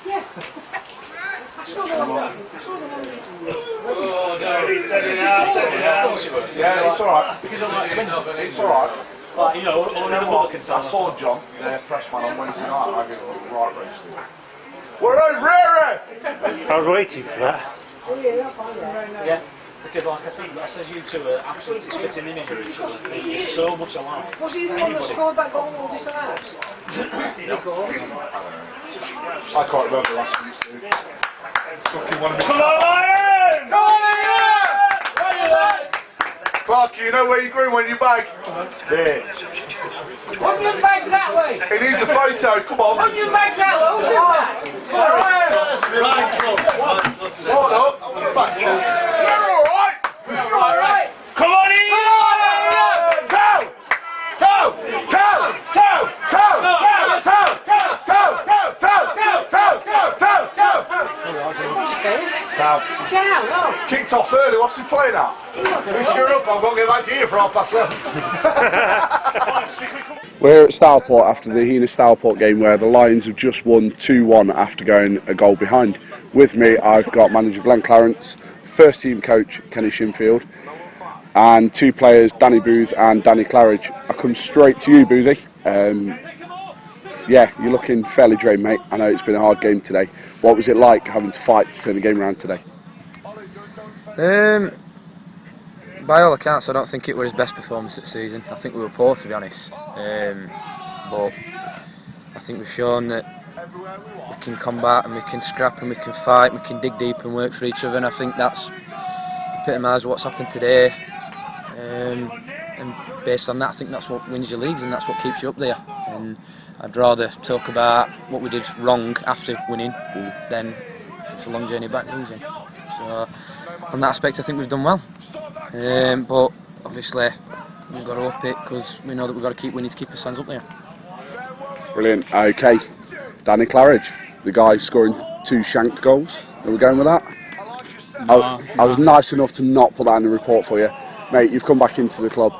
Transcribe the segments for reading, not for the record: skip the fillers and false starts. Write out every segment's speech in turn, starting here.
Yeah. I saw the one. Oh, no, he's sending out. Yeah, it's alright. It's alright. But, you know, only the mother can tell. I saw John, press man on Wednesday night. I gave him a right roast. We're over here! I was waiting for that. Yeah, because like I said you two are absolutely spitting image of each other. There's so much alike. Was he the one that scored that goal all this house? I can't remember last week's dude. Come on, Lion! Come on, Lion! Clark, you know where you're going when you're back? There. Onion bags that way! He needs a photo, come on. Onion bags that way! Who's in back? Hold up. Back. You're alright! You're alright! Come on, Ian! Toe! Toe! Toe! Toe! Toe! Toe! Toe! Toe! Toe! Toe! Toe! Toe! Toe! Toe! What are you saying? Toe. Down, oh. Kicked off early, what's he playing at? You sure up, I'm going to get back to you for 7:30. We're at Stourport after the Heanor Stourport game where the Lions have just won 2-1 after going a goal behind. With me I've got manager Glenn Clarence, first team coach Kenny Shinfield and two players Danny Booth and Danny Claridge. I come straight to you, Boothie. Yeah, you're looking fairly drained, mate. I know it's been a hard game today. What was it like having to fight to turn the game around today? By all accounts, I don't think it was his best performance this season. I think we were poor, to be honest. But I think we've shown that we can combat and we can scrap and we can fight, we can dig deep and work for each other. And I think that's epitomised what's happened today. And based on that, I think that's what wins your leagues and that's what keeps you up there. And I'd rather talk about what we did wrong after winning than it's a long journey back losing. So on that aspect, I think we've done well. But obviously we've got to up it because we know that we've got to keep winning to keep our stands up there. Brilliant. Okay, Danny Claridge, the guy scoring 2 shanked goals. Are we going with that? I was nice enough to not put that in the report for you. Mate, you've come back into the club.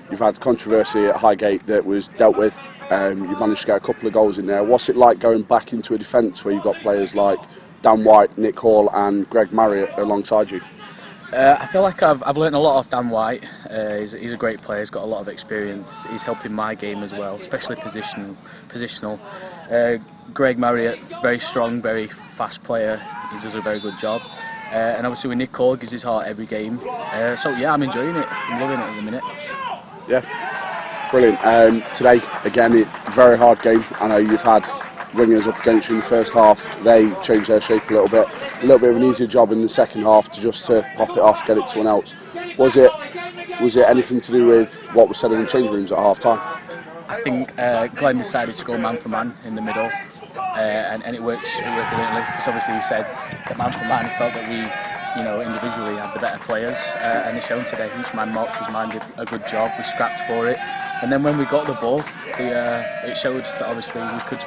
You've had controversy at Highgate that was dealt with. You've managed to get a couple of goals in there. What's it like going back into a defence where you've got players like Dan White, Nick Hall and Greg Marriott alongside you? I feel like I've learnt a lot off Dan White. He's a great player, he's got a lot of experience. He's helping my game as well, especially positional. Greg Marriott, very strong, very fast player. He does a very good job. And obviously with Nick Hall, gives his heart every game. So yeah, I'm enjoying it. I'm loving it at the minute. Yeah, brilliant. Today, again, very hard game. I know you've had ringers up against you in the first half. They changed their shape a little bit of an easier job in the second half to pop it off, get it to someone else. Was it anything to do with what was said in the change rooms at half time? I think Glenn decided to go man for man in the middle, and it worked brilliantly because obviously he said that man for man, he felt that we, individually had the better players, and they shown today. Each man marked his man, did a good job. We scrapped for it, and then when we got the ball, it showed that obviously we could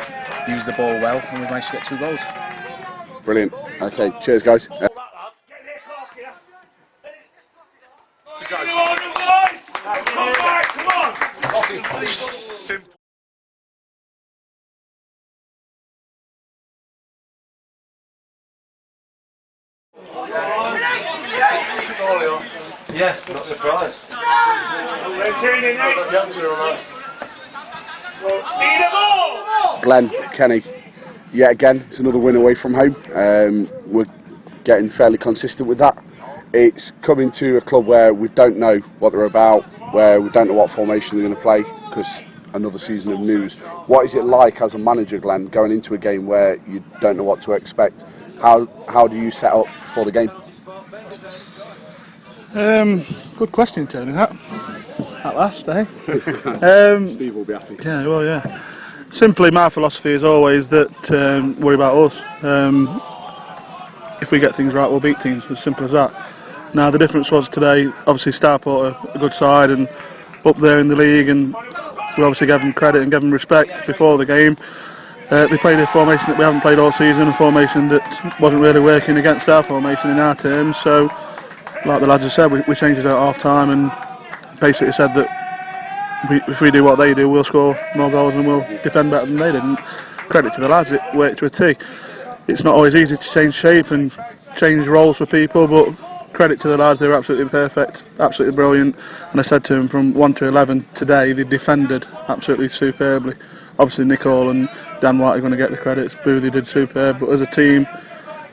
use the ball well, and we managed to get 2 goals. Brilliant. Okay, cheers, guys. Come on, guys! Come back, come on! Simple. Yes, not surprised. Need a ball! Glenn, Kenny, yet again, it's another win away from home. We're getting fairly consistent with that. It's coming to a club where we don't know what they're about, where we don't know what formation they're going to play, because another season of news. What is it like as a manager, Glenn, going into a game where you don't know what to expect? How do you set up for the game? Good question, Tony, that. At last, eh? Steve will be happy. Yeah, well, yeah. Simply, my philosophy is always that worry about us. If we get things right, we'll beat teams. As simple as that. Now, the difference was today, obviously Stourport are a good side and up there in the league, and we obviously gave them credit and gave them respect before the game. They played a formation that we haven't played all season, a formation that wasn't really working against our formation in our terms. So, like the lads have said, we changed it at half time and basically said that if we do what they do, we'll score more goals and we'll defend better than they did. And credit to the lads, it worked to a T. it's not always easy to change shape and change roles for people, but credit to the lads, they were absolutely perfect, absolutely brilliant. And I said to them, from 1 to 11 today, they defended absolutely superbly. Obviously Nicole and Dan White are going to get the credits. Boothie did superb, but as a team,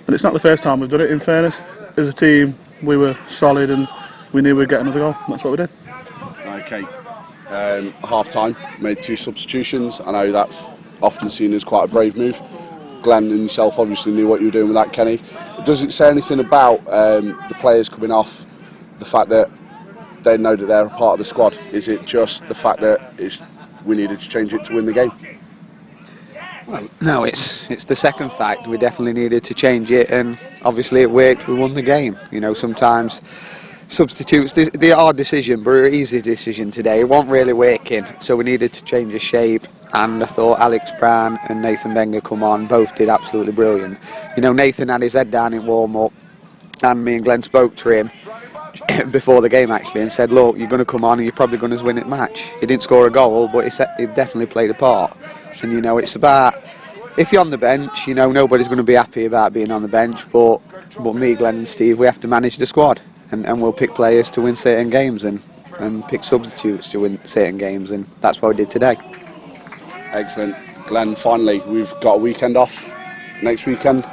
and it's not the first time we've done it in fairness, as a team we were solid and we knew we'd get another goal. That's what we did. Okay. Half time, made 2 substitutions. I know that's often seen as quite a brave move. Glenn and yourself obviously knew what you were doing with that, Kenny. Does it say anything about the players coming off, the fact that they know that they're a part of the squad? Is it just the fact that we needed to change it to win the game? Well, no, it's the second fact. We definitely needed to change it, and obviously it worked. We won the game. You know, sometimes substitutes, they are decision, but an easy decision today. It wasn't really working, so we needed to change the shape. And I thought Alex Brown and Nathan Wenger come on, both did absolutely brilliant. You know, Nathan had his head down in warm-up, and me and Glenn spoke to him before the game actually and said, look, you're going to come on and you're probably going to win the match. He didn't score a goal, but he definitely played a part. And you know, it's about, if you're on the bench, you know, nobody's going to be happy about being on the bench, but me, Glenn and Steve, we have to manage the squad, and we'll pick players to win certain games and pick substitutes to win certain games, and that's what we did today. Excellent. Glenn, finally, we've got a weekend off next weekend.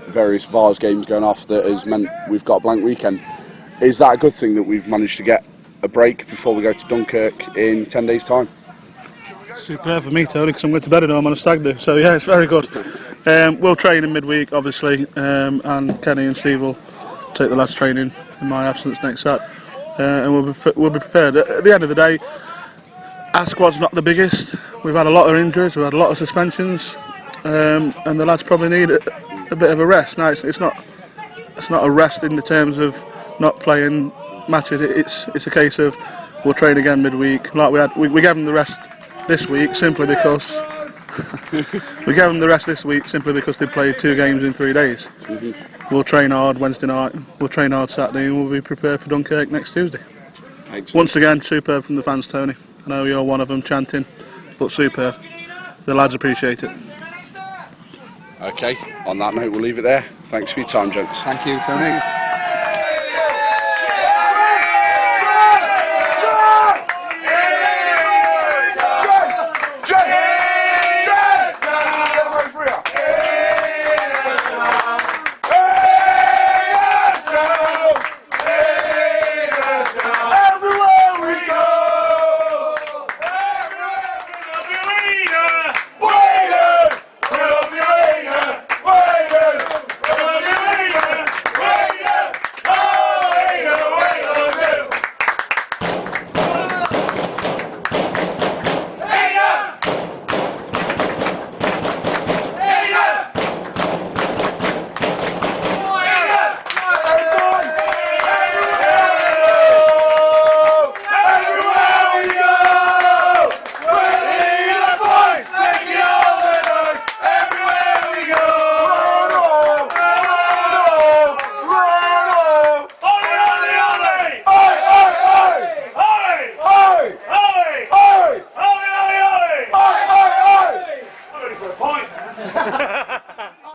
Various Vars games going off that has meant we've got a blank weekend. Is that a good thing that we've managed to get a break before we go to Dunkirk in 10 days' time? Superb for me, Tony, because I'm going to bed at home on a stag do. So yeah, it's very good. We'll train in midweek, obviously, and Kenny and Steve will take the lads training in my absence next Saturday, and we'll be prepared. At the end of the day, our squad's not the biggest. We've had a lot of injuries, we've had a lot of suspensions, and the lads probably need a bit of a rest. Now, it's not a rest in the terms of not playing matches. It's a case of we'll train again midweek. Like we gave them the rest this week simply because they played 2 games in 3 days. We'll train hard Wednesday night, we'll train hard Saturday, and we'll be prepared for Dunkirk next Tuesday. Excellent. Once again, superb from the fans, Tony. I know you're one of them chanting, but superb. The lads appreciate it. Okay, on that note, we'll leave it there. Thanks for your time, gents. Thank you, Tony.